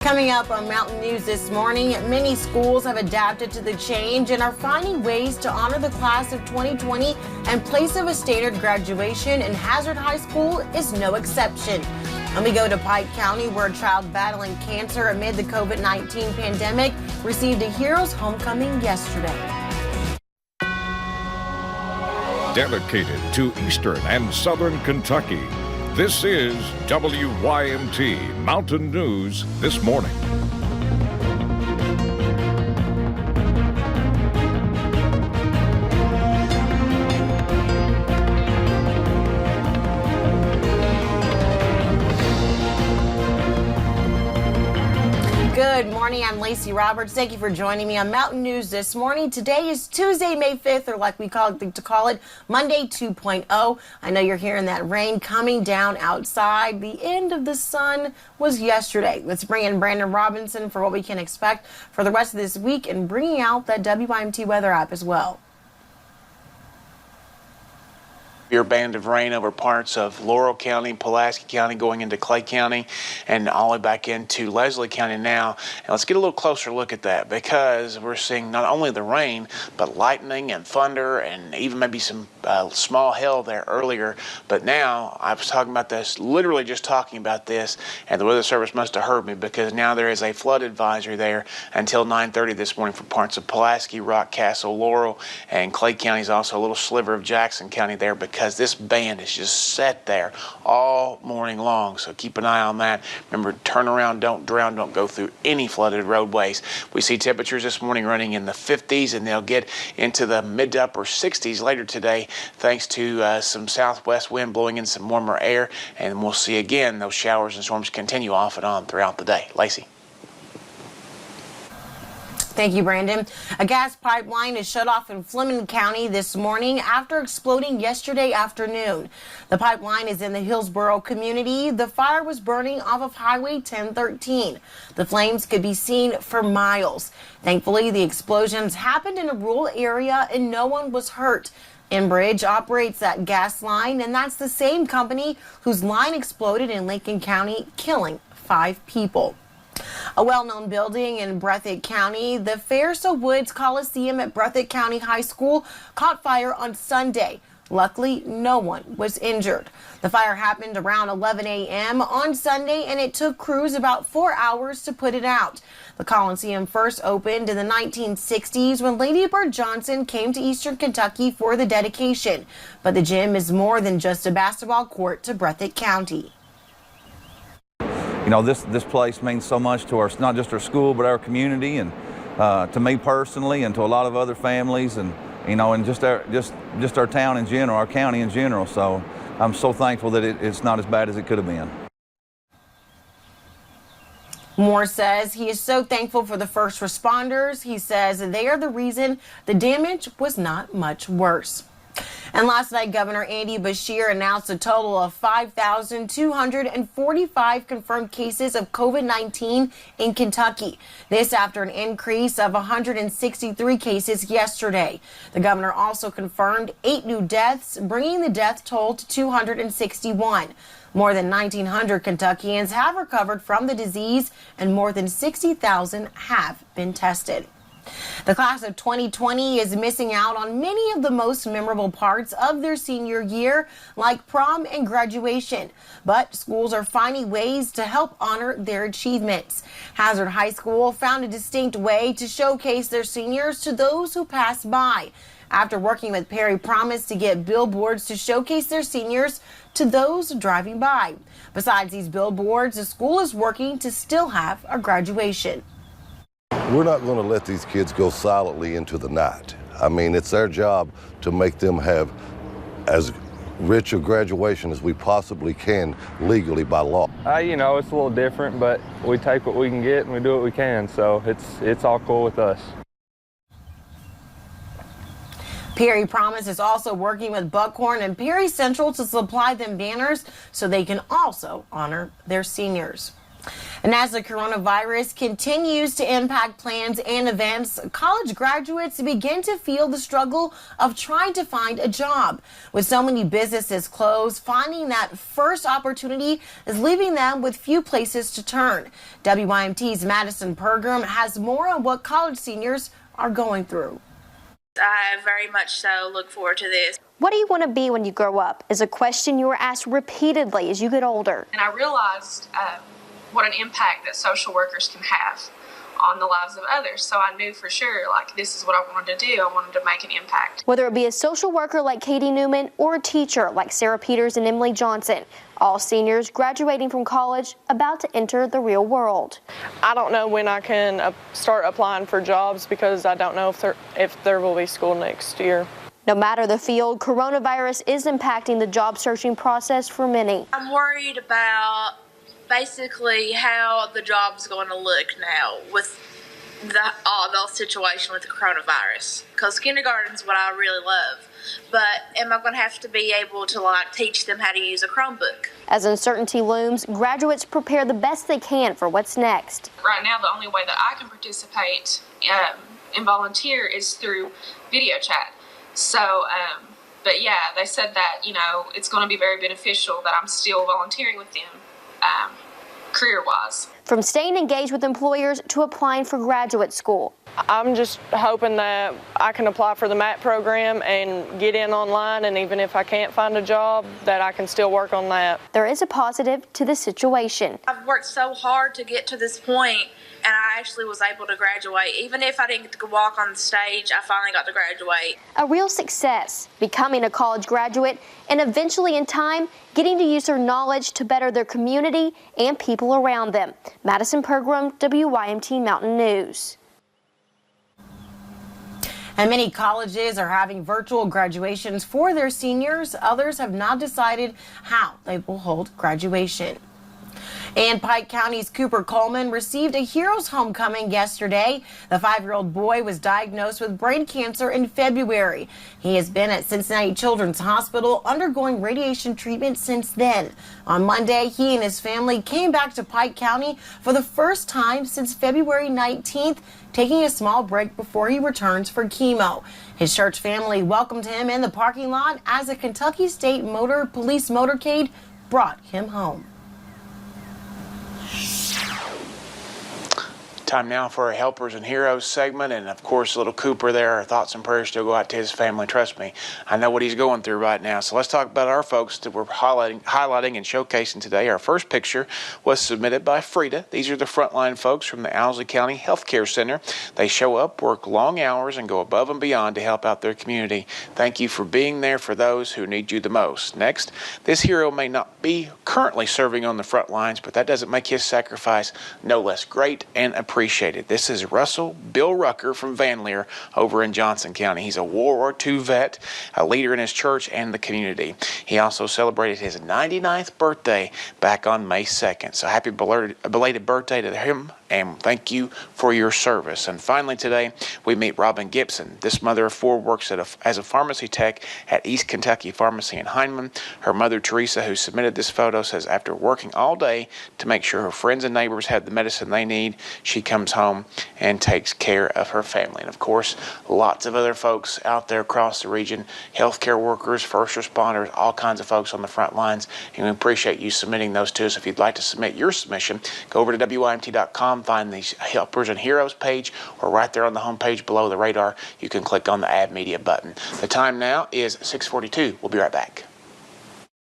Coming up on Mountain News this morning, many schools have adapted to the change and are finding ways to honor the class of 2020 in place of a standard graduation, and Hazard High School is no exception. And we go to Pike County, where a child battling cancer amid the COVID-19 pandemic received a Heroes Homecoming yesterday. Dedicated to Eastern and Southern Kentucky, this is WYMT Mountain News This Morning. Good morning, I'm Lacey Roberts. Thank you for joining me on Mountain News This Morning. Today is Tuesday, May 5th, or like we like to call it, Monday 2.0. I know you're hearing that rain coming down outside. The end of the sun was yesterday. Let's bring in Brandon Robinson for what we can expect for the rest of this week and bringing out that WYMT weather app as well. Your band of rain over parts of Laurel County, Pulaski County, going into Clay County, and all the way back into Leslie County now. And let's get a little closer look at that, because we're seeing not only the rain, but lightning and thunder, and even maybe some small hail there earlier. But now, I was talking about this, literally just talking about this, and the Weather Service must have heard me, because now there is a flood advisory there until 9:30 this morning for parts of Pulaski, Rock Castle, Laurel, and Clay County is also a little sliver of Jackson County there, because this band is just set there all morning long. So keep an eye on that. Remember, turn around, don't drown, don't go through any flooded roadways. We see temperatures this morning running in the 50s, and they'll get into the mid to upper 60s later today, thanks to some southwest wind blowing in some warmer air. And we'll see again those showers and storms continue off and on throughout the day. Lacey. Thank you, Brandon. A gas pipeline is shut off in Fleming County this morning after exploding yesterday afternoon. The pipeline is in the Hillsboro community. The fire was burning off of Highway 1013. The flames could be seen for miles. Thankfully, the explosions happened in a rural area and no one was hurt. Enbridge operates that gas line, and that's the same company whose line exploded in Lincoln County, killing 5 people. A well-known building in Breathitt County, the Fairso Woods Coliseum at Breathitt County High School, caught fire on Sunday. Luckily, no one was injured. The fire happened around 11 a.m. on Sunday, and it took crews about 4 hours to put it out. The Coliseum first opened in the 1960s when Lady Bird Johnson came to Eastern Kentucky for the dedication. But the gym is more than just a basketball court to Breathitt County. You know, this place means so much to our, not just our school, but our community, and to me personally, and to a lot of other families, and you know, and just our town in general, our county in general. So I'm so thankful that it's not as bad as it could have been. Moore says he is so thankful for the first responders. He says they are the reason the damage was not much worse. And last night, Governor Andy Beshear announced a total of 5,245 confirmed cases of COVID-19 in Kentucky. This after an increase of 163 cases yesterday. The governor also confirmed 8 new deaths, bringing the death toll to 261. More than 1,900 Kentuckians have recovered from the disease, and more than 60,000 have been tested. The class of 2020 is missing out on many of the most memorable parts of their senior year, like prom and graduation. But schools are finding ways to help honor their achievements. Hazard High School found a distinct way to showcase their seniors to those who pass by. After working with Perry Promise to get billboards to showcase their seniors to those driving by. Besides these billboards, the school is working to still have a graduation. We're not going to let these kids go silently into the night. I mean, it's our job to make them have as rich a graduation as we possibly can legally by law. You know, it's a little different, but we take what we can get and we do what we can, so it's all cool with us. Perry Promise is also working with Buckhorn and Perry Central to supply them banners so they can also honor their seniors. And as the coronavirus continues to impact plans and events, college graduates begin to feel the struggle of trying to find a job. With so many businesses closed, finding that first opportunity is leaving them with few places to turn. WYMT's Madison Pergram has more on what college seniors are going through. I very much so look forward to this. What do you want to be when you grow up is a question you are asked repeatedly as you get older. And I realized what an impact that social workers can have on the lives of others. So I knew for sure, like, this is what I wanted to do. I wanted to make an impact. Whether it be a social worker like Katie Newman or a teacher like Sarah Peters and Emily Johnson, all seniors graduating from college about to enter the real world. I don't know when I can start applying for jobs because I don't know if there will be school next year. No matter the field, coronavirus is impacting the job searching process for many. I'm worried about basically how the job's going to look now with the situation with the coronavirus. Because kindergarten's what I really love. But am I going to have to be able to teach them how to use a Chromebook? As uncertainty looms, graduates prepare the best they can for what's next. Right now, the only way that I can participate and volunteer is through video chat. So, but yeah, they said that, it's going to be very beneficial that I'm still volunteering with them career-wise. From staying engaged with employers to applying for graduate school. I'm just hoping that I can apply for the MAT program and get in online, and even if I can't find a job, that I can still work on that. There is a positive to the situation. I've worked so hard to get to this point, and I actually was able to graduate. Even if I didn't get to walk on the stage, I finally got to graduate. A real success, becoming a college graduate, and eventually in time, getting to use their knowledge to better their community and people around them. Madison Pergram, WYMT Mountain News. And many colleges are having virtual graduations for their seniors. Others have not decided how they will hold graduation. And Pike County's Cooper Coleman received a hero's homecoming yesterday. The 5-year-old boy was diagnosed with brain cancer in February. He has been at Cincinnati Children's Hospital undergoing radiation treatment since then. On Monday, he and his family came back to Pike County for the first time since February 19th, taking a small break before he returns for chemo. His church family welcomed him in the parking lot as a Kentucky State Police motorcade brought him home. Time now for our Helpers and Heroes segment, and of course, little Cooper there, our thoughts and prayers still go out to his family. Trust me, I know what he's going through right now. So let's talk about our folks that we're highlighting and showcasing today. Our first picture was submitted by Frida. These are the frontline folks from the Owsley County Healthcare Center. They show up, work long hours, and go above and beyond to help out their community. Thank you for being there for those who need you the most. Next, this hero may not be currently serving on the front lines, but that doesn't make his sacrifice no less great and appreciated. This is Russell Bill Rucker from Van Leer over in Johnson County. He's a World War II vet, a leader in his church and the community. He also celebrated his 99th birthday back on May 2nd. So happy belated birthday to him, and thank you for your service. And finally today, we meet Robin Gibson. This mother of 4 works as a pharmacy tech at East Kentucky Pharmacy in Heinemann. Her mother, Teresa, who submitted this photo, says after working all day to make sure her friends and neighbors have the medicine they need, she comes home and takes care of her family. And of course, lots of other folks out there across the region, healthcare workers, first responders, all kinds of folks on the front lines. And we appreciate you submitting those to us. If you'd like to submit your submission, go over to WYMT.com, find the Helpers and Heroes page, or right there on the homepage below the radar, you can click on the Add Media button. The time now is 6:42. We'll be right back.